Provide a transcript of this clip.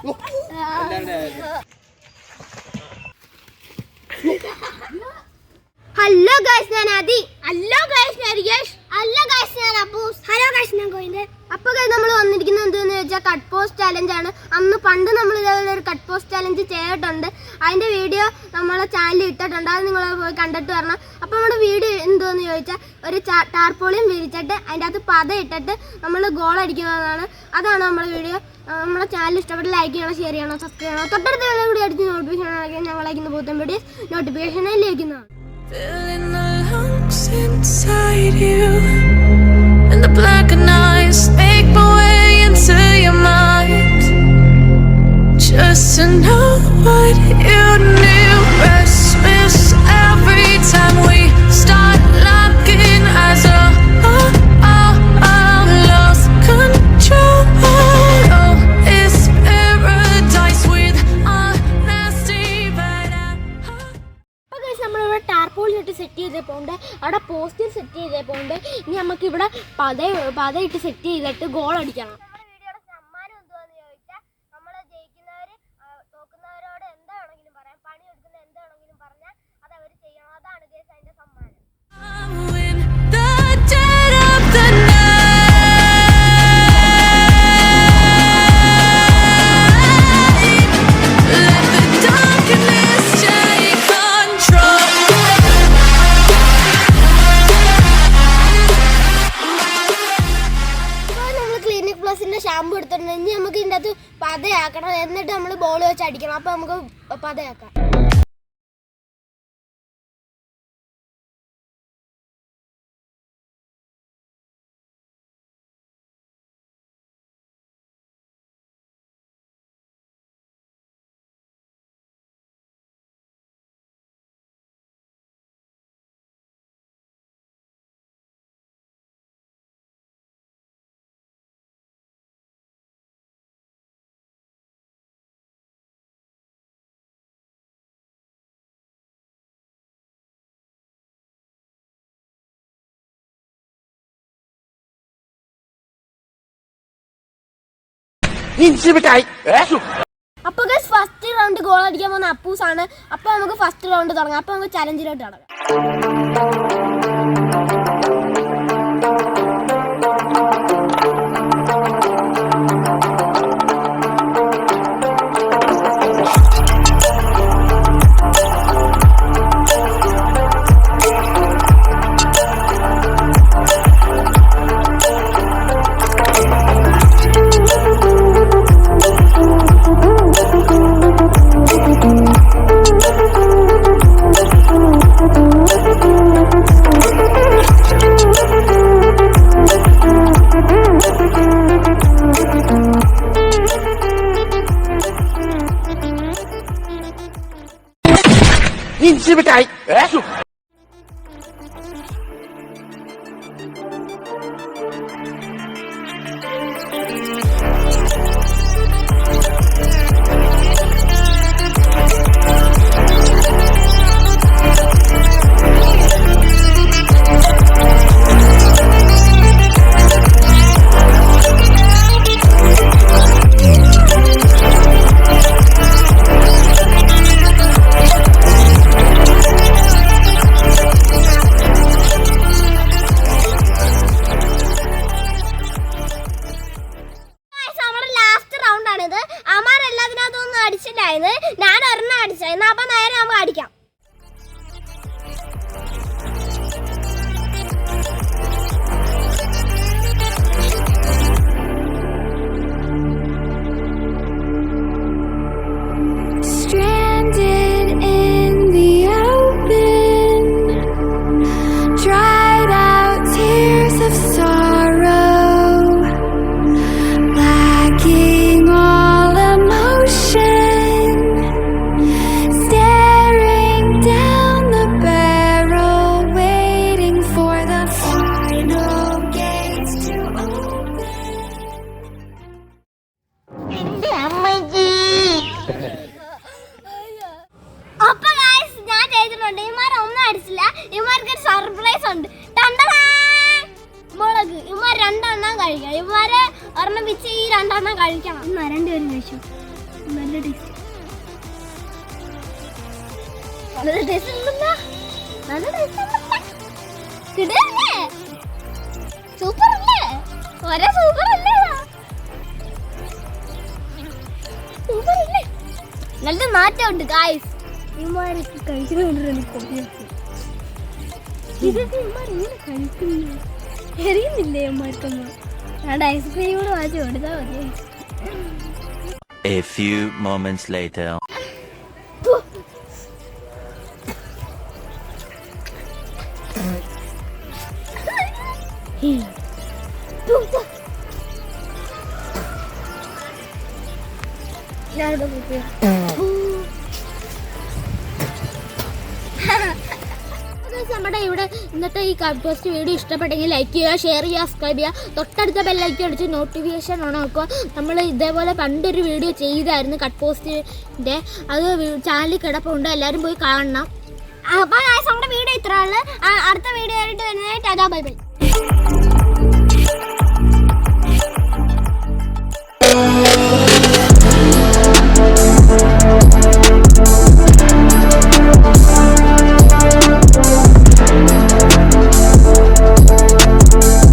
Hello guys, ഞാൻ ആദി. Hello guys, ഞാൻ റിയേഷ്. Hello guys, ഞാൻ അപ്പൂസ്. ഹലോ ഗൈസ്, ഞാൻ ഗോവിന്ദ്. അപ്പോൾ ഗൈസ് നമ്മൾ വന്നിരിക്കുന്നത് എന്തെന്ന് വെച്ചാൽ കട്ട് പോസ്റ്റ് ചാലഞ്ച് ആണ്. പണ്ട് നമ്മൾ ഇതേപോലെ ഒരു കട്ട് പോസ്റ്റ് ചാലഞ്ച് ചെയ്തിട്ടുണ്ട്. അതിൻ്റെ വീഡിയോ നമ്മളെ ചാനലിൽ ഇട്ടിട്ടുണ്ട്. അത് നിങ്ങൾ പോയി കണ്ടിട്ട് വരണം. അപ്പോൾ നമ്മുടെ വീഡിയോ എന്തോന്ന് ചോദിച്ചാൽ ഒരു ടാർപോളിയും വിരിച്ചിട്ട് അതിൻ്റെ അകത്ത് പത ഇട്ടിട്ട് നമ്മൾ ഗോൾ അടിക്കുന്നതാണ്. അതാണ് നമ്മുടെ വീഡിയോ. നമ്മുടെ ചാനൽ ഇഷ്ടപ്പെട്ട് ലൈക്ക് ചെയ്യണം, ഷെയർ ചെയ്യണം, സബ്സ്ക്രൈബ് ചെയ്യണം. തൊട്ടടുത്ത വീഡിയോ അടിച്ച് നോട്ടിഫിക്കേഷൻ ഞങ്ങൾ അയക്കുന്ന പുത്തൻ വീഡിയോസ് നോട്ടിഫിക്കേഷനിൽ ലഭിക്കുന്നതാണ്. Filling the lungs inside you, and the blackened eyes make my way into your mind, just to know what you knew. Restless every time we start locking eyes. Lost control. Oh, it's paradise with honesty, but നമ്മളിവിടെ ടാർപോളിട്ട് set ചെയ്തപ്പോണ്ട്, അവിടെ poster set ചെയ്തപ്പോണ്ട്. ഇനി നമുക്ക് ഇവിടെ പത ഇട്ട് set ചെയ്തിട്ട് goal അടിക്കണം. വീഡിയോയുടെ സമ്മാനം എന്തുവാന്ന് ചോദിച്ചാൽ നമ്മൾ ജയിക്കുന്നവര് തോക്കുന്നവരോട് എന്താണെങ്കിലും പറയാം, പണി എടുക്കുന്ന എന്താണെങ്കിലും പറഞ്ഞാൽ അത് അവർ ചെയ്യണം. അതാണ് ഗൈസ് അതിന്റെ സമ്മാനം. in the dead of the night, let the darkness take control. ഇപ്പോൾ നമ്മൾ ക്ലിനിക് പ്ലസിന്റെ ഷാമ്പു എടുത്തിട്ടുണ്ട്. ഇനി നമുക്ക് ഇതിൻ്റെ അകത്ത് പതയാക്കണം. എന്നിട്ട് നമ്മൾ ബോൾ വെച്ച് അടിക്കണം. അപ്പോൾ നമുക്ക് പതയാക്കാം. അപ്പൊ ഫസ്റ്റ് റൗണ്ട് ഗോൾ അടിക്കാൻ പോകുന്ന അപ്പൂസ് ആണ്. അപ്പൊ നമുക്ക് ഫസ്റ്റ് റൗണ്ട് തുടങ്ങാം. അപ്പൊ നമുക്ക് ചലഞ്ചിലോട്ട് തുടങ്ങാം. അടിച്ചിട്ടായിരുന്നു, ഞാൻ ഒരെണ്ണം അടിച്ചായിരുന്നു. അപ്പൊ നേരെ നമുക്ക് അടിക്കാം. Stranded in the open, dried out tears of sorrow, lacking all emotion, staring down the barrel, waiting for the final gates to open. അപ്പൊ ഗൈസ് ഞാൻ ചെയ്തിട്ടുണ്ട്. ഇവന്മാരൊന്നും അടിച്ചില്ല. ഇവന്മാർക്ക് സർപ്രൈസ് ഉണ്ട്. മുളക് ഇവന്മാർ രണ്ടെണ്ണം കഴിക്കണം. ഇവന്മാരെ ഒരെണ്ണം വെച്ച് ഈ രണ്ടെണ്ണം കഴിക്കണം. രണ്ടുപേരും കഴിച്ചു. നല്ല ടേസ്റ്റ്. നല്ല ടേസ്റ്റ് ഉണ്ടെന്നാ? നല്ല ടേസ്റ്റ് ഉണ്ടെന്നാ? കിടല്ലേ? സൂപ്പർ അല്ലേ? ഒരേ സൂപ്പർ അല്ലേ? സൂപ്പർ അല്ലേ? നല്ല മാറ്റമുണ്ട് ഗായ്സ്. ഇമാരൊക്കെ കഴിക്കുന്നുണ്ട്. ഇതൊക്കെ ഇമാർ ഇങ്ങനെ കഴിക്കുന്നു അറിയുന്നില്ലേ അമ്മമാർക്കൊന്നും. അവിടെ ഐസ്ക്രീം കൂടെ വാങ്ങിച്ചു കൊടുത്താൽ മതി. A few moments later. ഞാനിവിടെ കുട്ടിയാ. നമ്മുടെ ഇവിടെ ഇന്നത്തെ ഈ കട്ട് പോസ്റ്റ് വീഡിയോ ഇഷ്ടപ്പെട്ടെങ്കിൽ ലൈക്ക് ചെയ്യുക, ഷെയർ ചെയ്യുക, സബ്സ്ക്രൈബ് ചെയ്യുക, തൊട്ടടുത്ത ബെല്ലൈക്കൺ അടിച്ച് നോട്ടിഫിക്കേഷൻ ഓൺ ആക്കുക. നമ്മൾ ഇതേപോലെ പണ്ടൊരു വീഡിയോ ചെയ്തായിരുന്നു കട്ട് പോസ്റ്റിൻ്റെ, അത് ചാനലിൽ കിടപ്പുണ്ട്, എല്ലാവരും പോയി കാണണം. അപ്പോൾ നമ്മുടെ വീഡിയോ ഇത്രയാണ്. അടുത്ത വീഡിയോ ആയിട്ട് വരുന്നത് ടാറ്റാ ബൈ ബൈ.